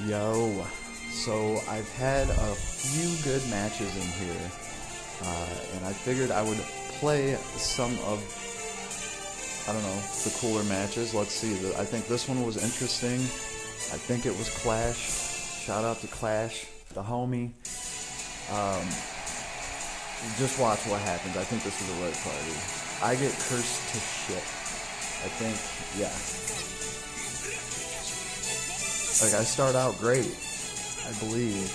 Yo, so I've had a few good matches in here, and I figured I would play some of, I don't know, the cooler matches. Let's see, I think this one was interesting. I think it was Clash. Shout out to Clash, the homie. Just watch what happens. I think this is a right party. I get cursed to shit. I think, yeah. Like, I start out great, I believe,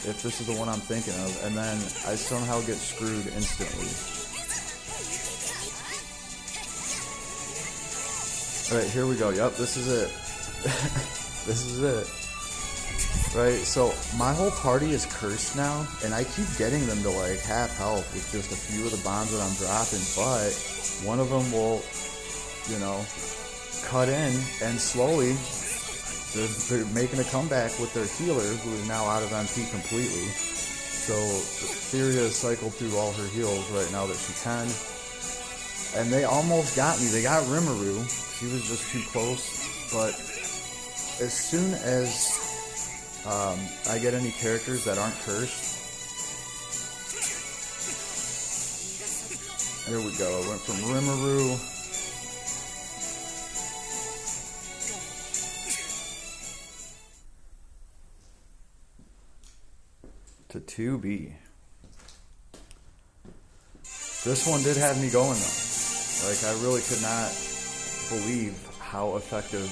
if this is the one I'm thinking of, and then I somehow get screwed instantly. Alright, here we go. Yep, this is it. This is it. Right, so my whole party is cursed now, and I keep getting them to like half health with just a few of the bombs that I'm dropping, but one of them will, you know, cut in, and slowly they're making a comeback with their healer, who is now out of MP completely. So Theria has cycled through all her heals right now that she can. And they almost got me. They got Rimuru. She was just too close. But as soon as I get any characters that aren't cursed, there we go. I went from Rimuru to 2B. This one did have me going though. Like, I really could not believe how effective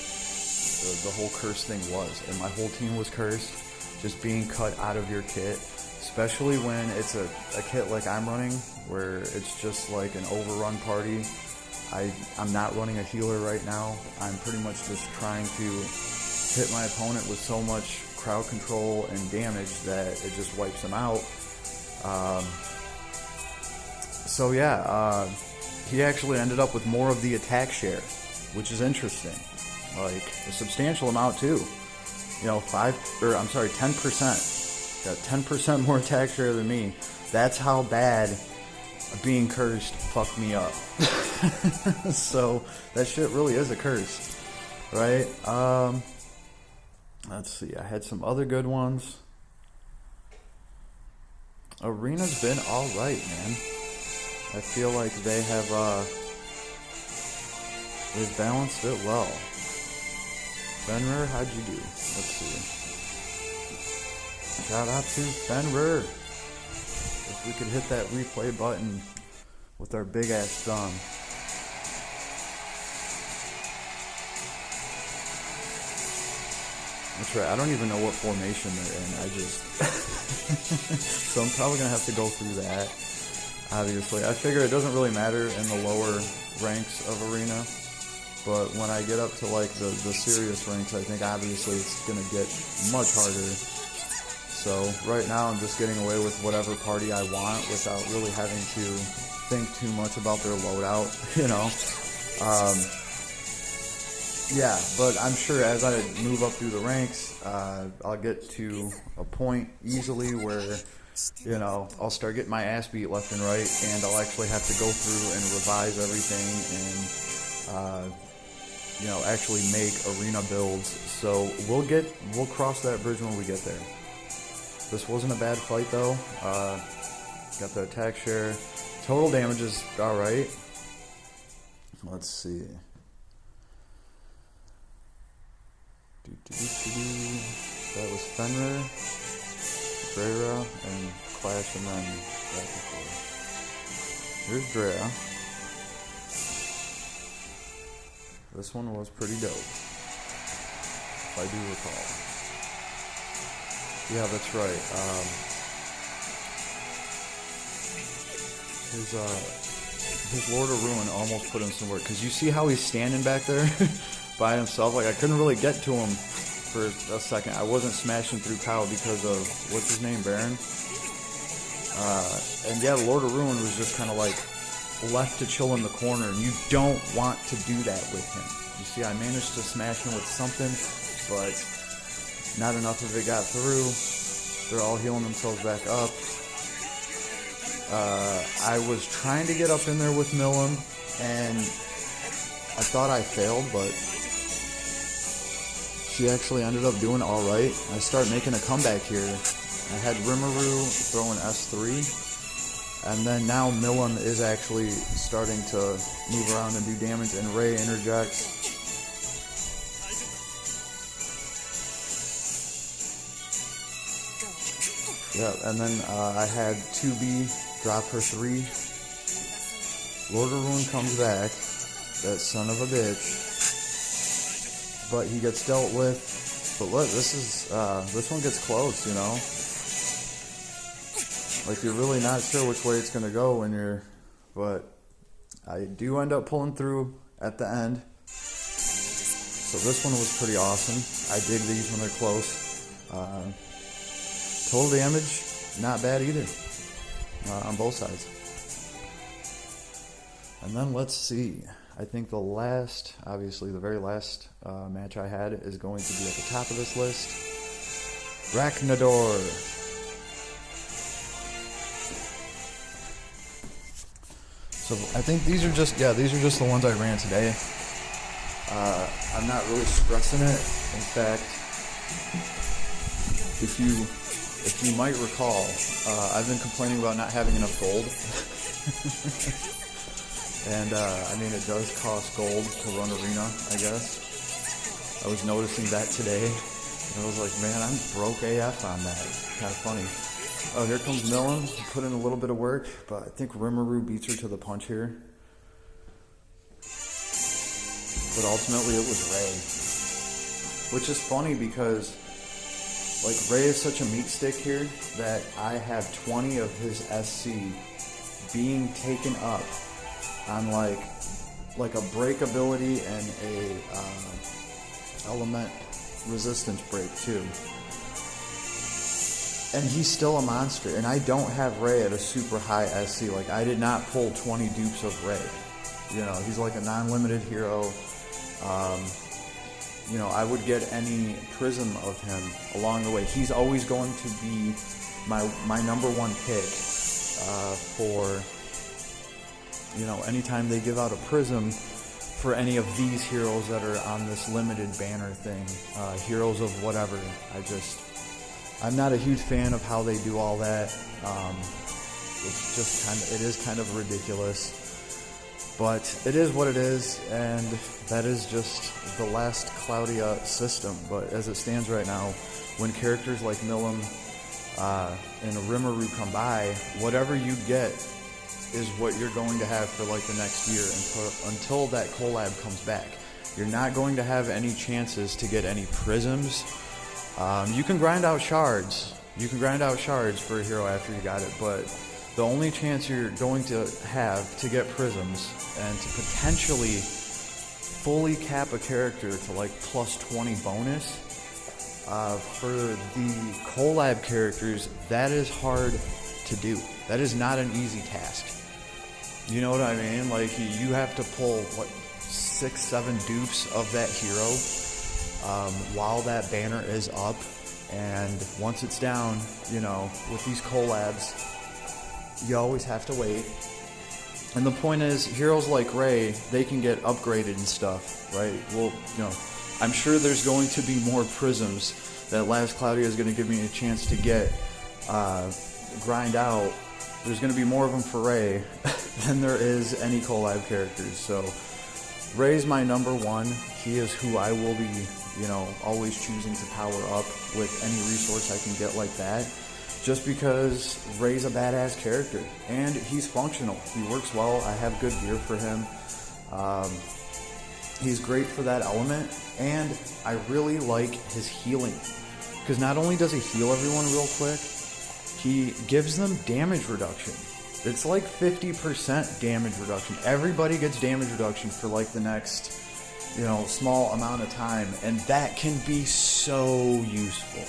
the whole curse thing was. And my whole team was cursed, just being cut out of your kit. Especially when it's a kit like I'm running, where it's just like an overrun party. I'm not running a healer right now. I'm pretty much just trying to hit my opponent with so much crowd control and damage that it just wipes them out. So yeah, he actually ended up with more of the attack share, which is interesting. Like, a substantial amount too. You know, 10%. Got 10% more attack share than me. That's how bad being cursed fucked me up. So that shit really is a curse, right? Let's see, I had some other good ones. Arena's been alright, man. I feel like they've balanced it well. Fenrir, how'd you do? Let's see. Shout out to Fenrir. If we could hit that replay button with our big ass thumb. That's right, I don't even know what formation they're in, so I'm probably going to have to go through that, obviously. I figure it doesn't really matter in the lower ranks of Arena, but when I get up to like the serious ranks, I think obviously it's going to get much harder. So right now I'm just getting away with whatever party I want without really having to think too much about their loadout, you know. Yeah, but I'm sure as I move up through the ranks, I'll get to a point easily where, you know, I'll start getting my ass beat left and right, and I'll actually have to go through and revise everything and, you know, actually make arena builds. So we'll cross that bridge when we get there. This wasn't a bad fight though. Got the attack share. Total damage is alright. Let's see. That was Fenrir, Drea, and Clash, and then back and forth. Here's Drea. This one was pretty dope, if I do recall. Yeah, that's right. His Lord of Ruin almost put in some work, because you see how he's standing back there by himself. Like, I couldn't really get to him for a second. I wasn't smashing through Kyle because of, what's his name, Baron? And yeah, the Lord of Ruin was just kind of like left to chill in the corner, and you don't want to do that with him. You see, I managed to smash him with something, but not enough of it got through. They're all healing themselves back up. I was trying to get up in there with Millum, and I thought I failed, but she actually ended up doing alright. I start making a comeback here. I had Rimuru throwing S3, and then now Milim is actually starting to move around and do damage, and Ray interjects. Yeah, and then I had 2B drop her 3. Lord of Ruin comes back, that son of a bitch, but he gets dealt with. But look, this one gets close, you know? Like, you're really not sure which way it's going to go when you're, but I do end up pulling through at the end. So this one was pretty awesome. I dig these when they're close. Total damage, not bad either, on both sides. And then let's see. I think the last, obviously the very last match I had is going to be at the top of this list. Raknador. So I think these are just the ones I ran today. I'm not really stressing it. In fact, if you might recall, I've been complaining about not having enough gold. And, I mean, it does cost gold to run Arena, I guess. I was noticing that today, and I was like, man, I'm broke AF on that. Kind of funny. Oh, here comes Milim. Put in a little bit of work, but I think Rimuru beats her to the punch here. But ultimately, it was Ray. Which is funny because, like, Ray is such a meat stick here that I have 20 of his SC being taken up on like a break ability and a element resistance break too. And he's still a monster, and I don't have Ray at a super high SC. Like, I did not pull 20 dupes of Ray. You know, he's like a non-limited hero. You know, I would get any prism of him along the way. He's always going to be my number one pick for, you know, anytime they give out a prism for any of these heroes that are on this limited banner thing, heroes of whatever. I'm not a huge fan of how they do all that. It's just it is kind of ridiculous, but it is what it is, and that is just the last Cloudia system. But as it stands right now, when characters like Milim and Rimuru come by, whatever you get is what you're going to have for like the next year until that collab comes back. You're not going to have any chances to get any prisms. You can grind out shards. You can grind out shards for a hero after you got it, but the only chance you're going to have to get prisms and to potentially fully cap a character to like plus 20 bonus for the collab characters, that is hard to do. That is not an easy task. You know what I mean? Like, you have to pull, what, 6-7 dupes of that hero while that banner is up, and once it's down, you know, with these collabs, you always have to wait. And the point is, heroes like Ray, they can get upgraded and stuff, right? Well, you know, I'm sure there's going to be more prisms that last Cloudia is going to give me a chance to get, grind out. There's going to be more of them for Ray than there is any collab characters. So Ray's my number one. He is who I will be, you know, always choosing to power up with any resource I can get like that. Just because Ray's a badass character and he's functional. He works well. I have good gear for him. He's great for that element, and I really like his healing, because not only does he heal everyone real quick, he gives them damage reduction. It's like 50% damage reduction. Everybody gets damage reduction for like the next, you know, small amount of time, and that can be so useful.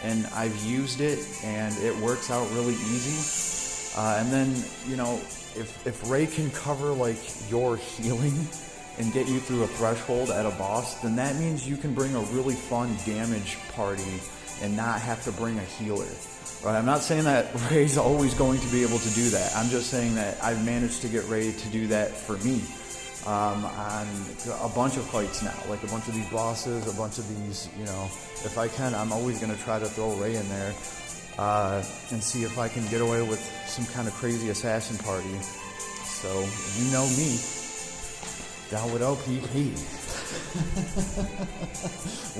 And I've used it, and it works out really easy. And then, you know, if Ray can cover like your healing and get you through a threshold at a boss, then that means you can bring a really fun damage party and not have to bring a healer. Right? I'm not saying that Ray's always going to be able to do that. I'm just saying that I've managed to get Ray to do that for me. on a bunch of fights now, like a bunch of these bosses, a bunch of these, you know, if I can, I'm always going to try to throw Ray in there and see if I can get away with some kind of crazy assassin party. So, you know me, down with OPP,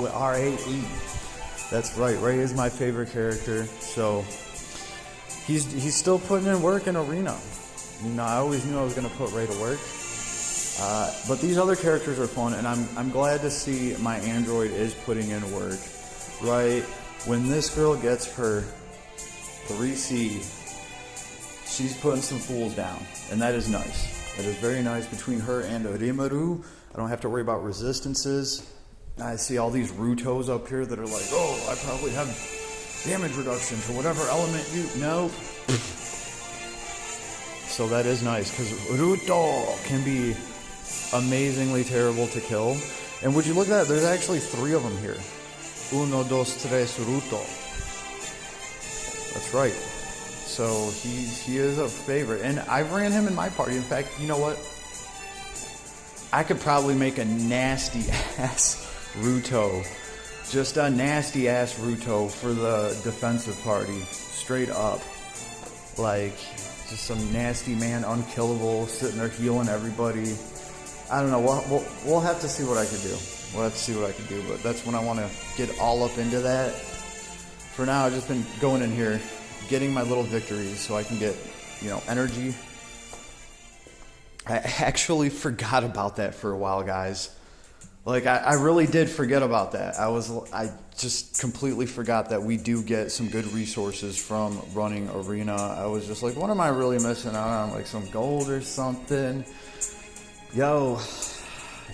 with R8E. That's right, Ray is my favorite character, so he's still putting in work in Arena. You know, I always knew I was going to put Ray to work. But these other characters are fun, and I'm glad to see my android is putting in work, right? When this girl gets her 3C, she's putting some fools down, and that is nice. That is very nice between her and Rimuru. I don't have to worry about resistances. I see all these Rutos up here that are like, oh, I probably have damage reduction to whatever element you... No. So that is nice, because Ruto can be amazingly terrible to kill. And would you look at that? There's actually 3 of them here. Uno, dos, tres, Ruto. That's right. So he is a favorite. And I've ran him in my party. In fact, you know what? I could probably make a nasty ass Ruto. Just a nasty ass Ruto for the defensive party. Straight up. Like, just some nasty man, unkillable, sitting there healing everybody. I don't know. We'll have to see what I could do. We'll have to see what I could do. But that's when I want to get all up into that. For now, I've just been going in here, getting my little victories so I can get, you know, energy. I actually forgot about that for a while, guys. Like, I really did forget about that. I just completely forgot that we do get some good resources from running Arena. I was just like, what am I really missing out on? Like some gold or something? Yo,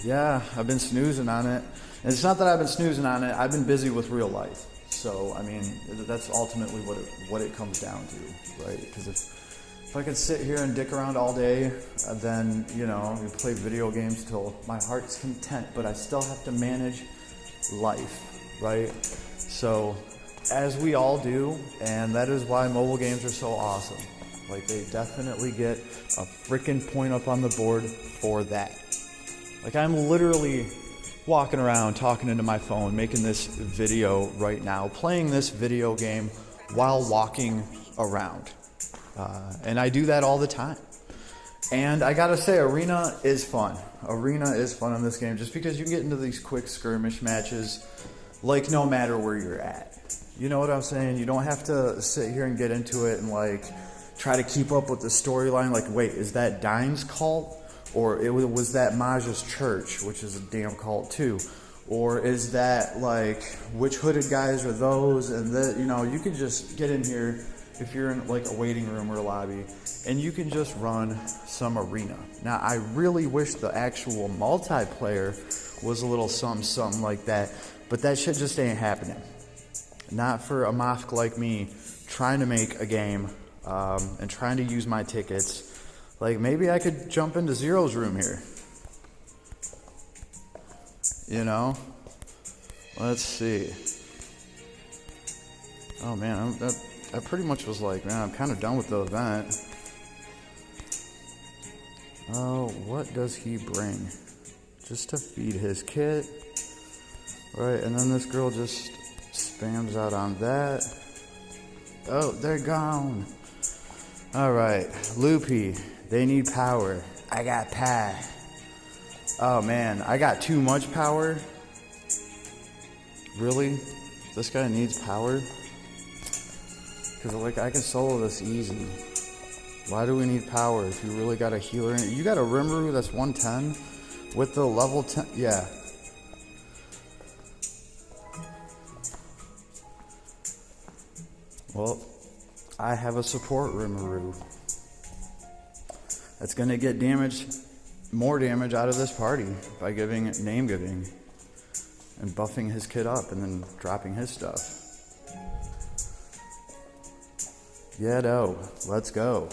yeah, I've been snoozing on it. And it's not that I've been snoozing on it. I've been busy with real life. So, I mean, that's ultimately what it comes down to, right? Because if I could sit here and dick around all day, then, you know, we play video games till my heart's content, but I still have to manage life, right? So, as we all do, and that is why mobile games are so awesome. Like, they definitely get a freaking point up on the board for that. Like, I'm literally walking around, talking into my phone, making this video right now, playing this video game while walking around. And I do that all the time. And I gotta say, Arena is fun. Arena is fun in this game, just because you can get into these quick skirmish matches, like, no matter where you're at. You know what I'm saying? You don't have to sit here and get into it and, like, try to keep up with the storyline. Like, wait, is that Dine's cult? Or was that Maja's church, which is a damn cult too? Or is that, like, which hooded guys are those? And that, you know, you can just get in here if you're in, like, a waiting room or a lobby, and you can just run some Arena. Now, I really wish the actual multiplayer was a little something like that, but that shit just ain't happening. Not for a mofk like me trying to make a game and trying to use my tickets. Like, maybe I could jump into Zero's room here. You know? Let's see. Oh, man, I pretty much was like, man, I'm kind of done with the event. Oh, what does he bring? Just to feed his kit. Right, and then this girl just spams out on that. Oh, they're gone. Alright, Loopy. They need power. I got pie. Oh man, I got too much power? Really? This guy needs power? Because, like, I can solo this easy. Why do we need power if you really got a healer? You got a Rimuru that's 110 with the level 10? Yeah. Well, I have a support Rimuru. That's going to get more damage out of this party by name giving and buffing his kid up and then dropping his stuff. Yeah, no, let's go.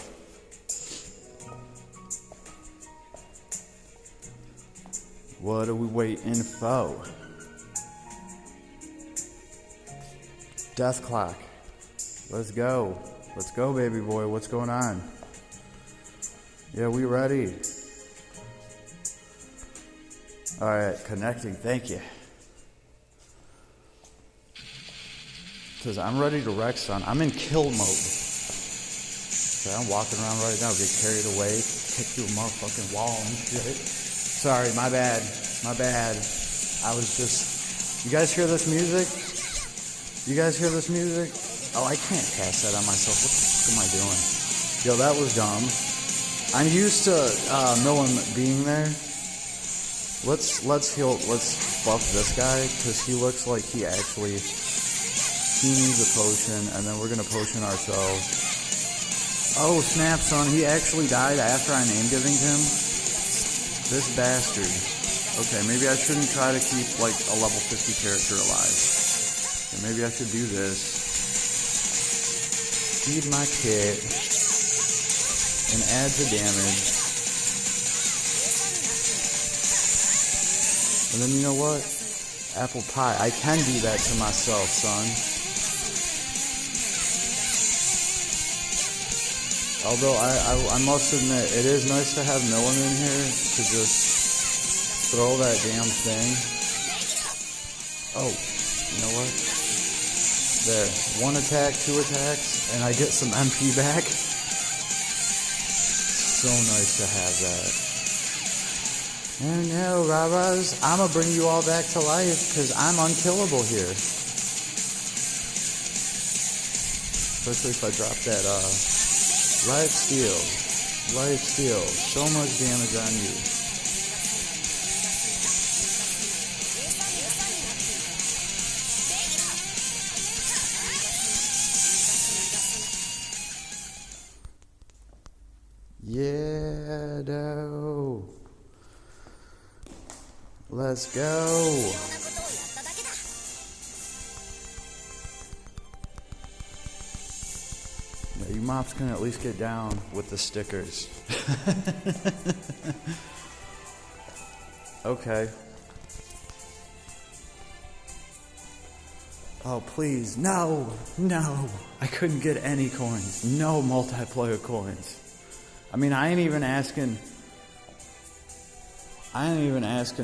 What are we waiting for? Death clock. Let's go. Let's go, baby boy. What's going on? Yeah, we ready. Alright, connecting. Thank you. Because I'm ready to wreck, son. I'm in kill mode. Okay, I'm walking around right now, get carried away, kick through a motherfucking wall and shit. Sorry, my bad. My bad. I was just... You guys hear this music? You guys hear this music? Oh, I can't cast that on myself. What the fuck am I doing? Yo, that was dumb. I'm used to Millum being there. Let's buff this guy, because he looks like he needs a potion, and then we're gonna potion ourselves. Oh snap, son, he actually died after I name giving him? This bastard. Okay, maybe I shouldn't try to keep like a level 50 character alive. Okay, maybe I should do this. Feed my kit and add the damage. And then you know what? Apple pie. I can do that to myself, son. Although I must admit, it is nice to have Millum in here to just throw that damn thing. Oh, you know what? There. 1 attack, 2 attacks, and I get some MP back. So nice to have that. Oh no, Raras, I'm gonna bring you all back to life, because I'm unkillable here. Especially if I drop that, life steal, so much damage on you. Yeah, no. Let's go. Yeah, you mops can at least get down with the stickers. Okay. Oh, please. No. I couldn't get any coins. No multiplayer coins. I mean, I ain't even asking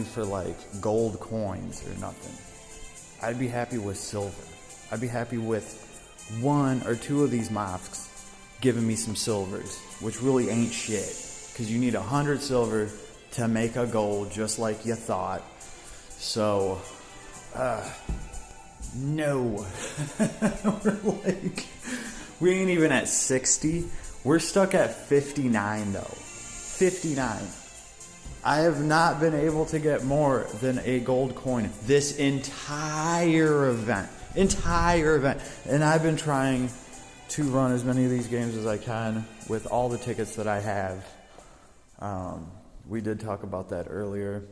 for like gold coins or nothing. I'd be happy with silver. I'd be happy with 1 or 2 of these mosques giving me some silvers, which really ain't shit, because you need 100 silver to make a gold, just like you thought. So, no. We ain't even at 60. We're stuck at 59 though. 59. I have not been able to get more than a gold coin this entire event. And I've been trying to run as many of these games as I can with all the tickets that I have. We did talk about that earlier.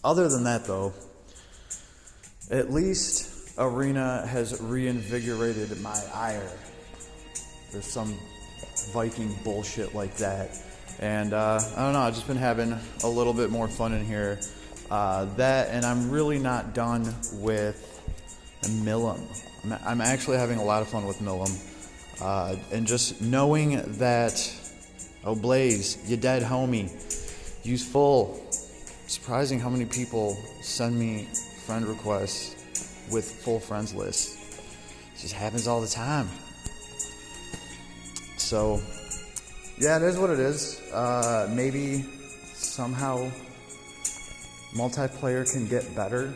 Other than that though, at least Arena has reinvigorated my ire. There's some Viking bullshit like that. And I don't know, I've just been having a little bit more fun in here. That, and I'm really not done with Millum. I'm actually having a lot of fun with Millum. And just knowing that, oh Blaze, you dead homie, use full. Surprising how many people send me friend requests with full friends lists. It just happens all the time. So, yeah, it is what it is. Maybe somehow multiplayer can get better.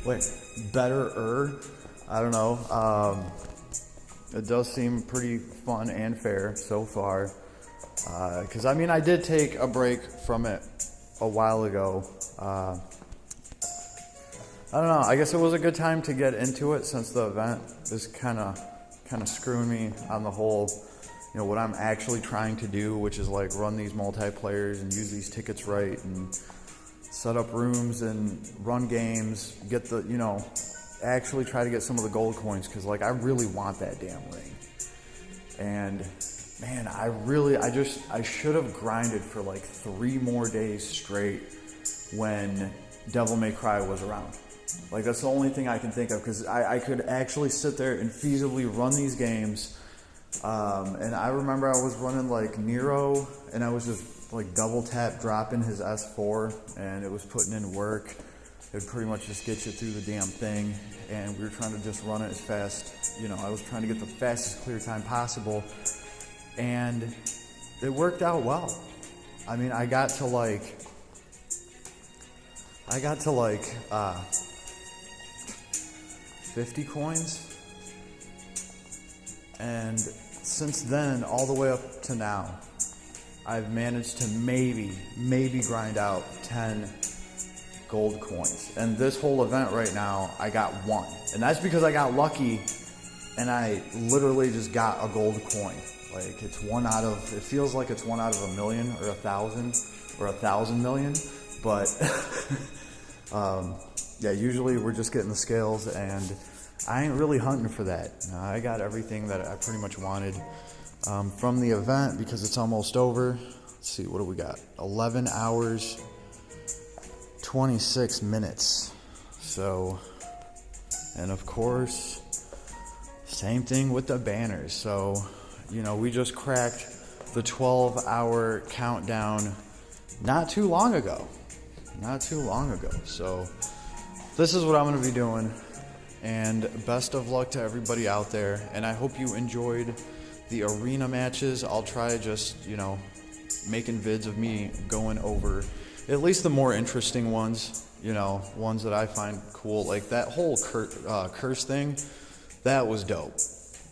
Wait, better-er? I don't know. It does seem pretty fun and fair so far. Because, I mean, I did take a break from it a while ago. I don't know. I guess it was a good time to get into it since the event is kind of screwing me on the whole. You know, what I'm actually trying to do, which is like run these multiplayers and use these tickets right and set up rooms and run games, get the, you know, actually try to get some of the gold coins, because like I really want that damn ring. And man, I should have grinded for like 3 more days straight when Devil May Cry was around. Like that's the only thing I can think of, because I could actually sit there and feasibly run these games. And I remember I was running like Nero, and I was just like double tap dropping his S4, and it was putting in work. It would pretty much just get you through the damn thing, and we were trying to just run it as fast. You know, I was trying to get the fastest clear time possible, and it worked out well. I mean, I got to like 50 coins, and since then, all the way up to now, I've managed to maybe grind out 10 gold coins. And this whole event right now, I got 1. And that's because I got lucky, and I literally just got a gold coin. Like, it's it feels like it's 1 out of 1,000,000 or 1,000 or 1,000 million. But, yeah, usually we're just getting the scales, and I ain't really hunting for that. I got everything that I pretty much wanted from the event because it's almost over. Let's see, what do we got? 11 hours, 26 minutes. So, and of course, same thing with the banners. So, you know, we just cracked the 12-hour countdown not too long ago. So, this is what I'm going to be doing. And best of luck to everybody out there. And I hope you enjoyed the arena matches. I'll try just, you know, making vids of me going over at least the more interesting ones, you know, ones that I find cool. Like that whole curse thing, that was dope.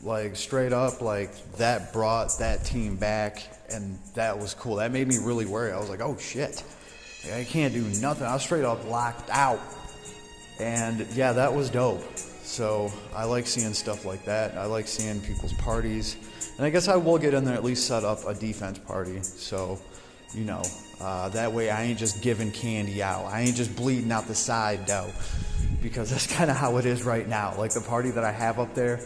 Like straight up, like that brought that team back, and that was cool. That made me really worry. I was like, oh shit, I can't do nothing. I was straight up locked out. And yeah, that was dope. So I like seeing stuff like that. I like seeing people's parties. And I guess I will get in there, at least set up a defense party. So, you know, that way I ain't just giving candy out. I ain't just bleeding out the side, though. Because that's kind of how it is right now. Like the party that I have up there,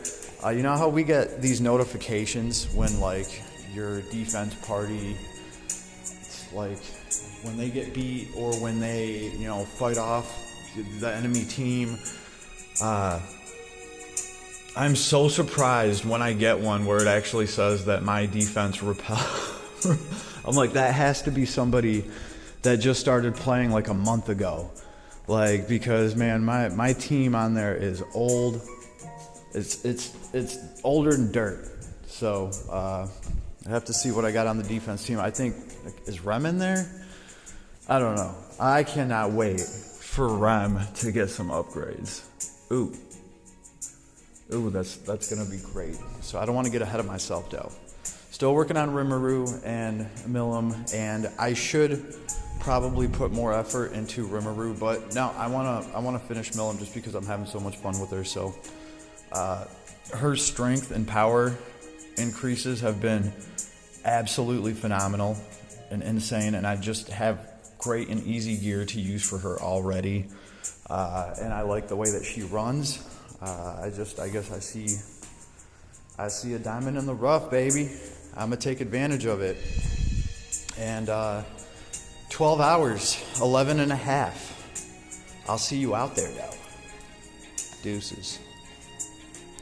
you know how we get these notifications when like your defense party, like when they get beat or when they, you know, fight off the enemy team. I'm so surprised when I get one where it actually says that my defense repel. I'm like, that has to be somebody that just started playing like a month ago. Like, because man, my team on there is old. It's older than dirt. So I have to see what I got on the defense team. I think, is Rem in there? I don't know. I cannot wait for Rem to get some upgrades. Ooh, that's gonna be great. So I don't want to get ahead of myself though. Still working on Rimuru and Milim, and I should probably put more effort into Rimuru, but no, I wanna finish Milim just because I'm having so much fun with her. So her strength and power increases have been absolutely phenomenal and insane, and I just have great and easy gear to use for her already, and I like the way that she runs. I guess I see a diamond in the rough, baby. I'm gonna take advantage of it. And 12 hours, 11 and a half. I'll see you out there, though. Deuces.